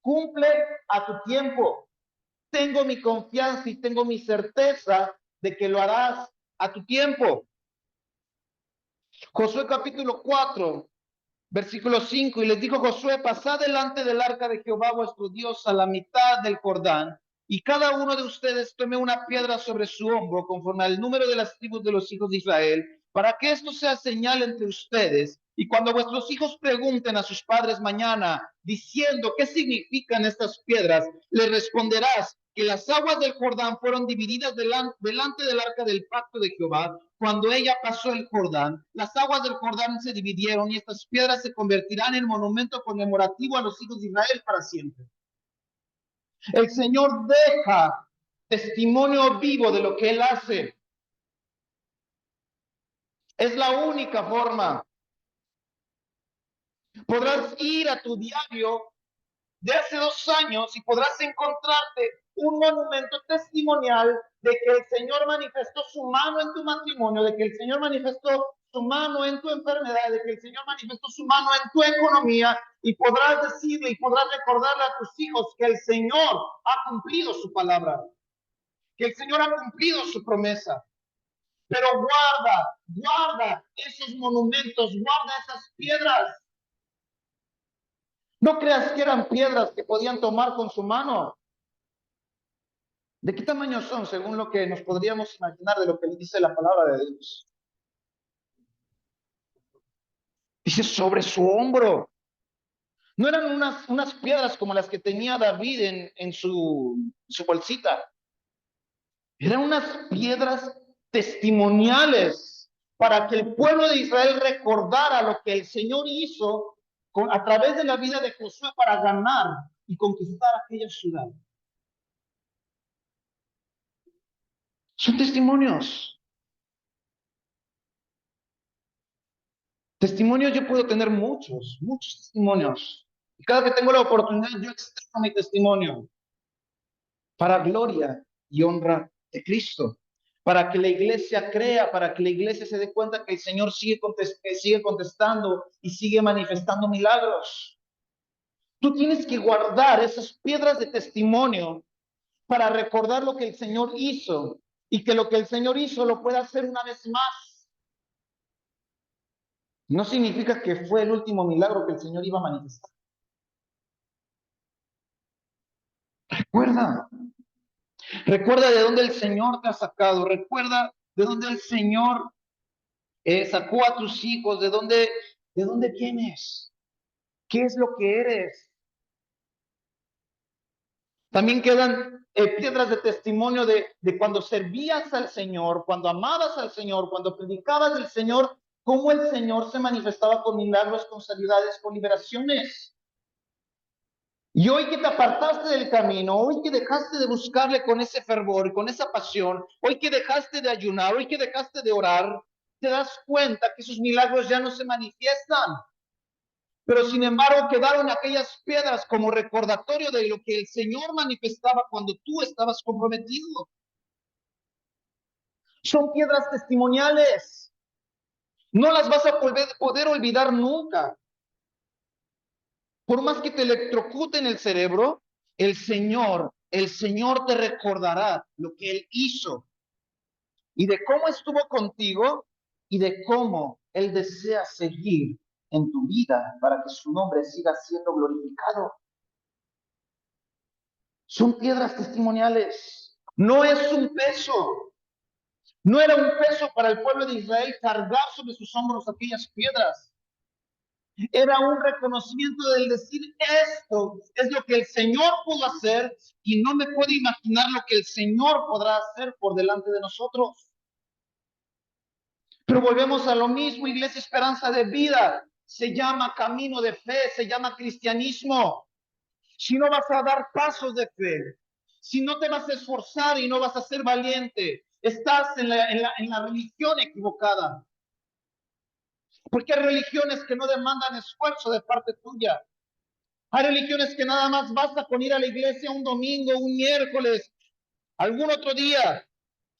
cumple a tu tiempo. Tengo mi confianza y tengo mi certeza de que lo harás a tu tiempo. Josué capítulo 4, versículo 5, y les dijo Josué, pasad delante del arca de Jehová vuestro Dios a la mitad del Jordán, y cada uno de ustedes tome una piedra sobre su hombro, conforme al número de las tribus de los hijos de Israel, para que esto sea señal entre ustedes. Y cuando vuestros hijos pregunten a sus padres mañana, diciendo, ¿qué significan estas piedras? Les responderás que las aguas del Jordán fueron divididas delante del arca del pacto de Jehová. Cuando ella pasó el Jordán, las aguas del Jordán se dividieron y estas piedras se convertirán en monumento conmemorativo a los hijos de Israel para siempre. El Señor deja testimonio vivo de lo que Él hace. Es la única forma. Podrás ir a tu diario de hace 2 años y podrás encontrarte un monumento testimonial de que el Señor manifestó su mano en tu matrimonio, de que el Señor manifestó su mano en tu enfermedad, de que el Señor manifestó su mano en tu economía, y podrás decirle y podrás recordarle a tus hijos que el Señor ha cumplido su palabra, que el Señor ha cumplido su promesa. Pero guarda esos monumentos, guarda esas piedras. No creas que eran piedras que podían tomar con su mano. ¿De qué tamaño son, según lo que nos podríamos imaginar de lo que dice la palabra de Dios? Dice sobre su hombro. No eran unas piedras como las que tenía David en su bolsita. Eran unas piedras testimoniales para que el pueblo de Israel recordara lo que el Señor hizo a través de la vida de Josué para ganar y conquistar aquella ciudad. Son testimonios. Testimonios yo puedo tener muchos testimonios. Y cada que tengo la oportunidad, yo externo mi testimonio para gloria y honra de Cristo. Para que la iglesia crea, para que la iglesia se dé cuenta que el Señor sigue contestando y sigue manifestando milagros. Tú tienes que guardar esas piedras de testimonio para recordar lo que el Señor hizo y que lo que el Señor hizo lo pueda hacer una vez más. No significa que fue el último milagro que el Señor iba a manifestar. Recuerda de dónde el Señor te ha sacado, recuerda de dónde el Señor sacó a tus hijos, de dónde vienes, qué es lo que eres. También quedan piedras de testimonio de cuando servías al Señor, cuando amabas al Señor, cuando predicabas del Señor, cómo el Señor se manifestaba con milagros, con sanidades, con liberaciones. Y hoy que te apartaste del camino, hoy que dejaste de buscarle con ese fervor, con esa pasión, hoy que dejaste de ayunar, hoy que dejaste de orar, te das cuenta que esos milagros ya no se manifiestan. Pero sin embargo quedaron aquellas piedras como recordatorio de lo que el Señor manifestaba cuando tú estabas comprometido. Son piedras testimoniales. No las vas a poder olvidar nunca. Por más que te electrocuten el cerebro, el Señor te recordará lo que Él hizo y de cómo estuvo contigo y de cómo Él desea seguir en tu vida para que su nombre siga siendo glorificado. Son piedras testimoniales. No es un peso. No era un peso para el pueblo de Israel cargar sobre sus hombros aquellas piedras. Era un reconocimiento del decir, esto es lo que el Señor pudo hacer y no me puedo imaginar lo que el Señor podrá hacer por delante de nosotros. Pero volvemos a lo mismo, Iglesia Esperanza de Vida. Se llama camino de fe, se llama cristianismo. Si no vas a dar pasos de fe, si no te vas a esforzar y no vas a ser valiente, estás en la religión equivocada. Porque hay religiones que no demandan esfuerzo de parte tuya. Hay religiones que nada más basta con ir a la iglesia un domingo, un miércoles, algún otro día,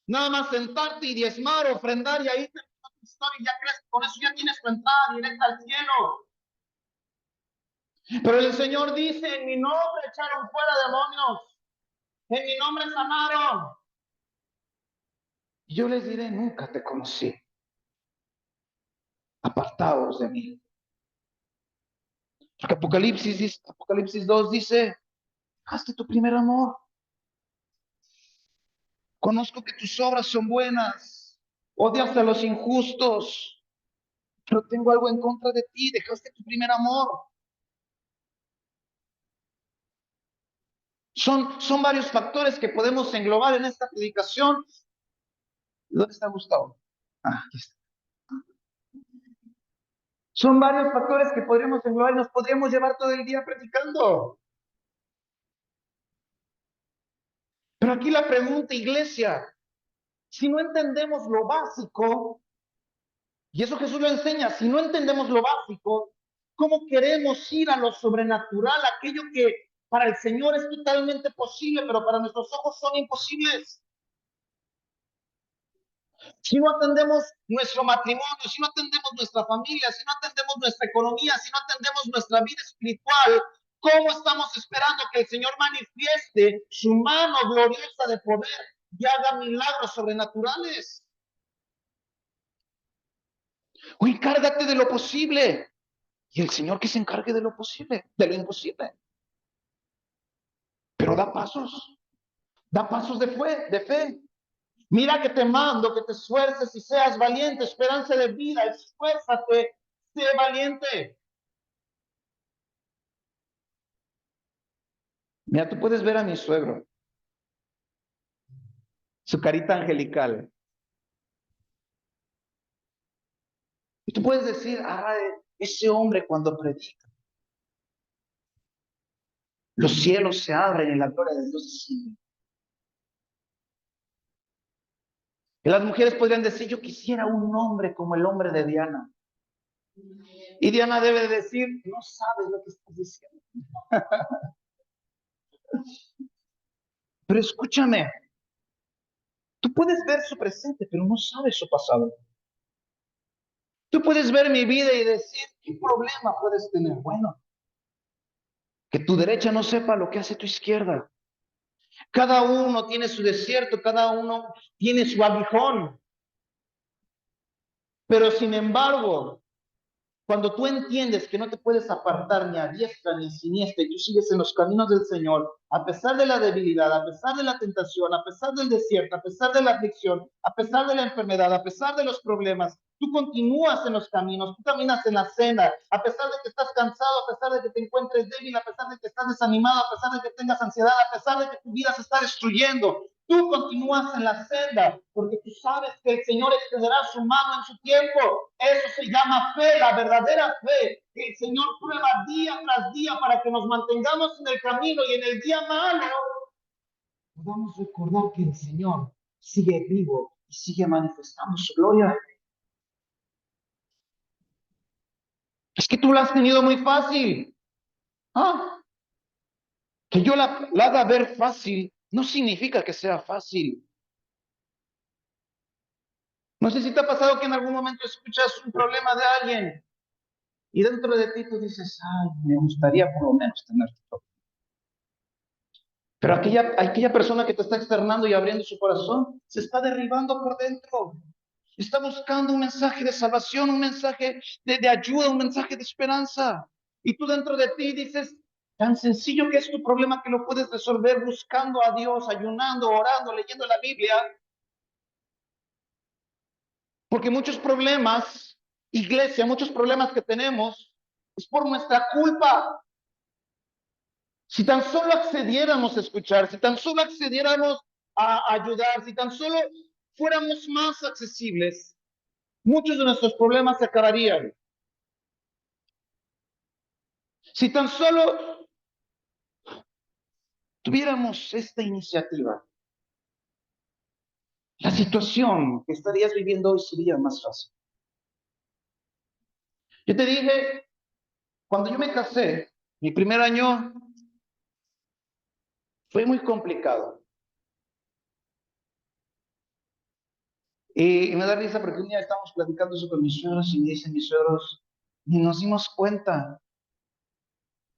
nada más sentarte y diezmar, ofrendar y ahí termina tu historia y ya crees que con eso ya tienes tu entrada directa al cielo. Pero el Señor dice, en mi nombre echaron fuera demonios, en mi nombre sanaron. Yo les diré, nunca te conocí. Apartados de mí. Porque Apocalipsis 2 dice, hazte tu primer amor. Conozco que tus obras son buenas. Odias a los injustos. Pero tengo algo en contra de ti. Dejaste tu primer amor. Son varios factores que podemos englobar en esta predicación. ¿Dónde está Gustavo? Aquí está. Son varios factores que podríamos englobar y nos podríamos llevar todo el día predicando. Pero aquí la pregunta, iglesia, si no entendemos lo básico, y eso Jesús lo enseña, si no entendemos lo básico, ¿cómo queremos ir a lo sobrenatural, aquello que para el Señor es totalmente posible, pero para nuestros ojos son imposibles? Si no atendemos nuestro matrimonio, si no atendemos nuestra familia, si no atendemos nuestra economía, si no atendemos nuestra vida espiritual, ¿cómo estamos esperando que el Señor manifieste su mano gloriosa de poder y haga milagros sobrenaturales? O encárgate de lo posible y el Señor que se encargue de lo posible, de lo imposible. Pero da pasos de fe. Mira que te mando, que te esfuerces y seas valiente, esperanza de vida, esfuérzate, sé valiente. Mira, tú puedes ver a mi suegro, su carita angelical. Y tú puedes decir, ay, ese hombre cuando predica, los cielos se abren y la gloria de Dios desciende. Y las mujeres podrían decir, yo quisiera un hombre como el hombre de Diana. Y Diana debe decir, no sabes lo que estás diciendo. Pero escúchame, tú puedes ver su presente, pero no sabes su pasado. Tú puedes ver mi vida y decir, ¿qué problema puedes tener? Bueno, que tu derecha no sepa lo que hace tu izquierda. Cada uno tiene su desierto, cada uno tiene su aguijón. Pero sin embargo, cuando tú entiendes que no te puedes apartar ni a diestra ni a siniestra y tú sigues en los caminos del Señor, a pesar de la debilidad, a pesar de la tentación, a pesar del desierto, a pesar de la aflicción, a pesar de la enfermedad, a pesar de los problemas, tú continúas en los caminos, tú caminas en la senda, a pesar de que estás cansado, a pesar de que te encuentres débil, a pesar de que estás desanimado, a pesar de que tengas ansiedad, a pesar de que tu vida se está destruyendo, tú continúas en la senda porque tú sabes que el Señor extenderá su mano en su tiempo. Eso se llama fe, la verdadera fe, que el Señor prueba día tras día para que nos mantengamos en el camino y en el día malo podamos recordar que el Señor sigue vivo y sigue manifestando su gloria. Es que tú la has tenido muy fácil. ¿Ah? Que yo la haga ver fácil no significa que sea fácil. No sé si te ha pasado que en algún momento escuchas un problema de alguien y dentro de ti tú dices, ay, me gustaría por lo menos tener todo. Pero aquella persona que te está externando y abriendo su corazón se está derribando por dentro. Está buscando un mensaje de salvación, un mensaje de ayuda, un mensaje de esperanza. Y tú dentro de ti dices, tan sencillo que es tu problema que lo puedes resolver buscando a Dios, ayunando, orando, leyendo la Biblia. Porque muchos problemas, iglesia, muchos problemas que tenemos es por nuestra culpa. Si tan solo accediéramos a escuchar, si tan solo accediéramos a ayudar, si tan solo fuéramos más accesibles, muchos de nuestros problemas se acabarían. Si tan solo tuviéramos esta iniciativa, la situación que estarías viviendo hoy sería más fácil. Yo te dije, cuando yo me casé, Mi primer año fue muy complicado. Y me da risa porque un día estamos platicando eso con mis suegros y me dicen mis suegros, ni nos dimos cuenta.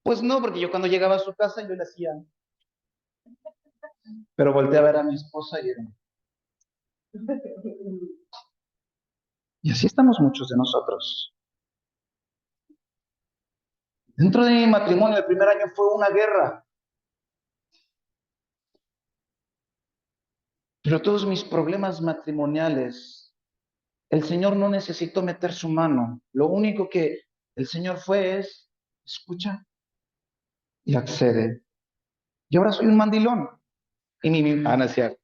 Pues no, porque yo cuando llegaba a su casa yo le hacía, pero volteé a ver a mi esposa y era. Y así estamos muchos de nosotros. Dentro de mi matrimonio, el primer año fue una guerra, pero todos mis problemas matrimoniales, el Señor no necesitó meter su mano. Lo único que el Señor fue es, escucha y accede. Y ahora soy un mandilón. Y no es cierto.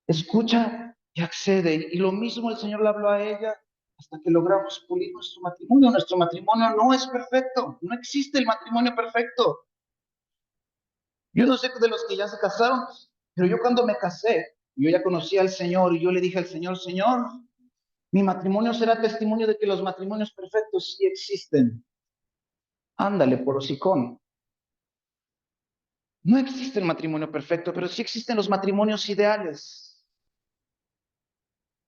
Escucha y accede. Y lo mismo el Señor le habló a ella hasta que logramos pulir nuestro matrimonio. Nuestro matrimonio no es perfecto. No existe el matrimonio perfecto. Yo no sé de los que ya se casaron, pero yo cuando me casé, yo ya conocía al Señor y yo le dije al Señor, Señor, mi matrimonio será testimonio de que los matrimonios perfectos sí existen. Ándale, por hocicón. No existe el matrimonio perfecto, pero sí existen los matrimonios ideales.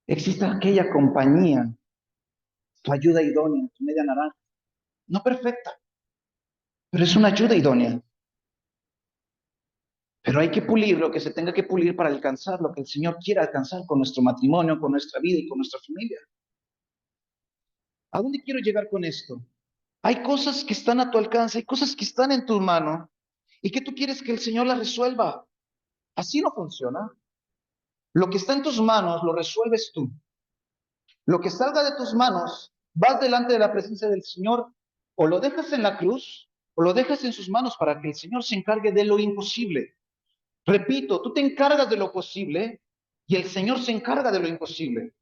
Existe aquella compañía, tu ayuda idónea, tu media naranja. No perfecta, pero es una ayuda idónea. Pero hay que pulir lo que se tenga que pulir para alcanzar lo que el Señor quiere alcanzar con nuestro matrimonio, con nuestra vida y con nuestra familia. ¿A dónde quiero llegar con esto? Hay cosas que están a tu alcance, hay cosas que están en tu mano y que tú quieres que el Señor las resuelva. Así no funciona. Lo que está en tus manos lo resuelves tú. Lo que salga de tus manos, vas delante de la presencia del Señor, o lo dejas en la cruz, o lo dejas en sus manos para que el Señor se encargue de lo imposible. Repito, tú te encargas de lo posible y el Señor se encarga de lo imposible.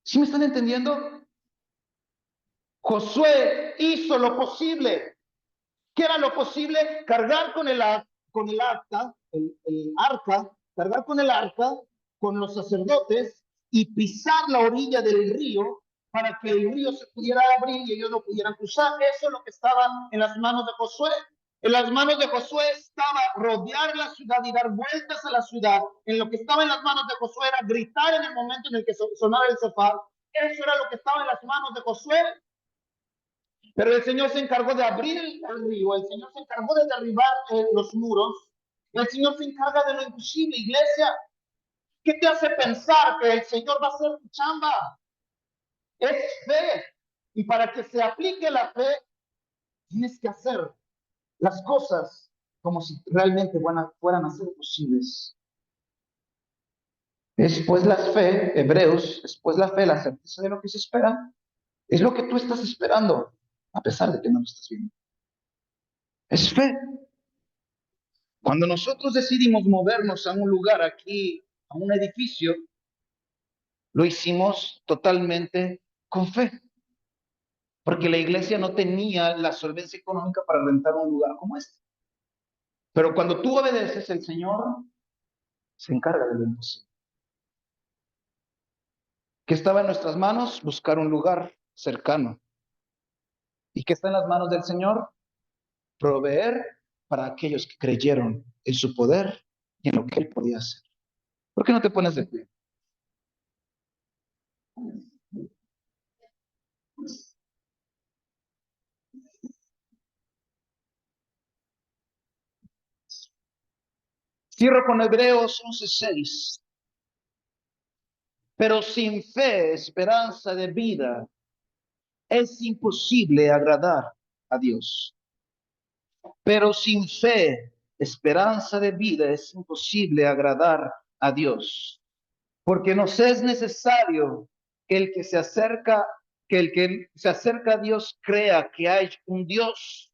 ¿Sí me están entendiendo? Josué hizo lo posible. ¿Qué era lo posible? Cargar con el arca, el arca, cargar con el arca, con los sacerdotes y pisar la orilla del río para que el río se pudiera abrir y ellos lo pudieran cruzar. Eso es lo que estaba en las manos de Josué. En las manos de Josué estaba rodear la ciudad y dar vueltas a la ciudad. En lo que estaba en las manos de Josué era gritar en el momento en el que sonara el sofá. Eso era lo que estaba en las manos de Josué. Pero el Señor se encargó de abrir el río, el Señor se encargó de derribar los muros, el Señor se encarga de lo imposible, iglesia. ¿Qué te hace pensar que el Señor va a hacer tu chamba? Es fe. Y para que se aplique la fe, tienes que hacer las cosas como si realmente fueran a ser posibles. Después la fe, Hebreos, después la fe, la certeza de lo que se espera, es lo que tú estás esperando, a pesar de que no lo estás viendo. Es fe. Cuando nosotros decidimos movernos a un lugar aquí, a un edificio, lo hicimos totalmente con fe, porque la iglesia no tenía la solvencia económica para rentar un lugar como este. Pero cuando tú obedeces, el Señor se encarga de lo imposible. ¿Qué estaba en nuestras manos? Buscar un lugar cercano. ¿Y qué está en las manos del Señor? Proveer para aquellos que creyeron en su poder y en lo que Él podía hacer. ¿Por qué no te pones de pie? Cierro con Hebreos 11:6. Pero sin fe, esperanza de vida, es imposible agradar a Dios. Pero sin fe, esperanza de vida, es imposible agradar a Dios. Porque nos es necesario que el que se acerca a Dios crea que hay un Dios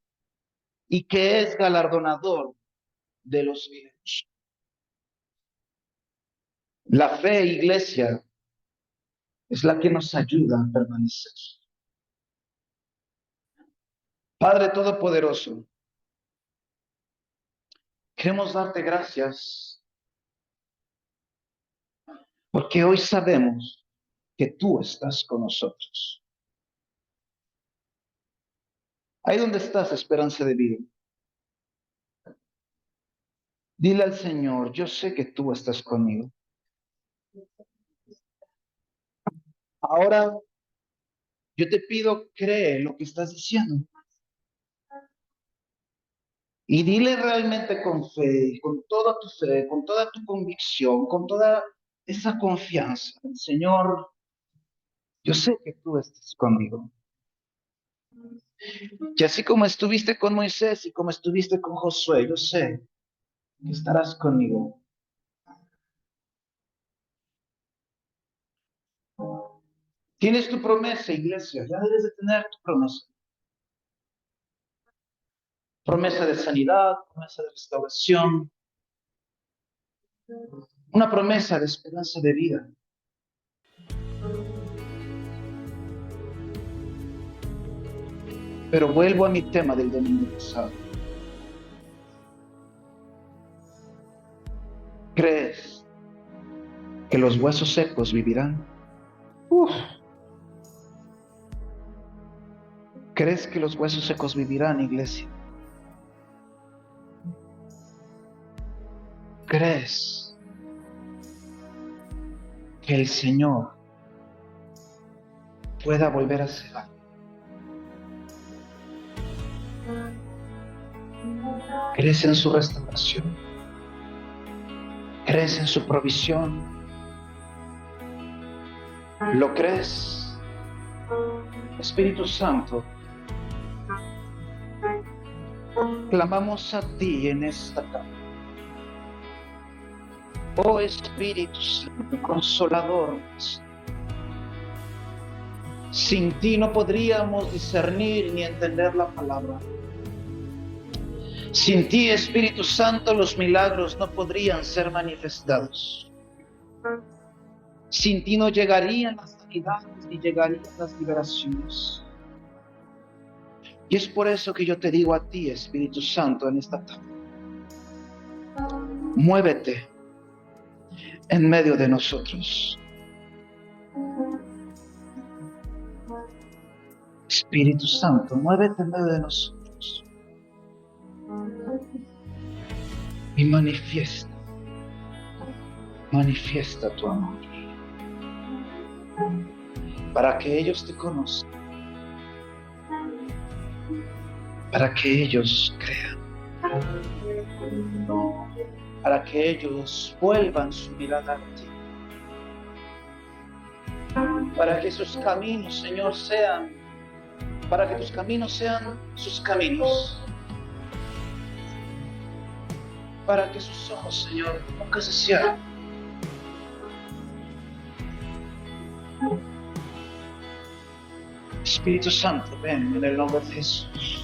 y que es galardonador de los vivos. La fe, iglesia, es la que nos ayuda a permanecer. Padre Todopoderoso, queremos darte gracias porque hoy sabemos que tú estás con nosotros. Ahí donde estás, esperanza de vida. Dile al Señor, yo sé que tú estás conmigo. Ahora yo te pido, cree lo que estás diciendo. Y dile realmente con fe, con toda tu fe, con toda tu convicción, con toda esa confianza. Señor, yo sé que tú estás conmigo. Y así como estuviste con Moisés y como estuviste con Josué, yo sé que estarás conmigo. Tienes tu promesa, iglesia, ya debes de tener tu promesa. Promesa de sanidad, promesa de restauración, una promesa de esperanza de vida. Pero vuelvo a mi tema del domingo pasado. ¿Crees que los huesos secos vivirán? Uf. ¿Crees que los huesos secos vivirán, iglesia? ¿Crees que el Señor pueda volver a hacer algo? ¿Crees en su restauración? ¿Crees en su provisión? ¿Lo crees? Espíritu Santo, clamamos a ti en esta tarde. Oh Espíritu Santo, Consolador, sin ti no podríamos discernir ni entender la palabra. Sin ti, Espíritu Santo, los milagros no podrían ser manifestados. Sin ti no llegarían las sanidades ni llegarían las liberaciones. Y es por eso que yo te digo a ti, Espíritu Santo, en esta tarde: muévete en medio de nosotros. Espíritu Santo, muévete en medio de nosotros y manifiesta tu amor, para que ellos te conozcan, para que ellos crean, para que ellos vuelvan su mirada a ti, para que sus caminos, Señor, para que tus caminos sean sus caminos, para que sus ojos, Señor, nunca se cierren. Espíritu Santo, ven en el nombre de Jesús.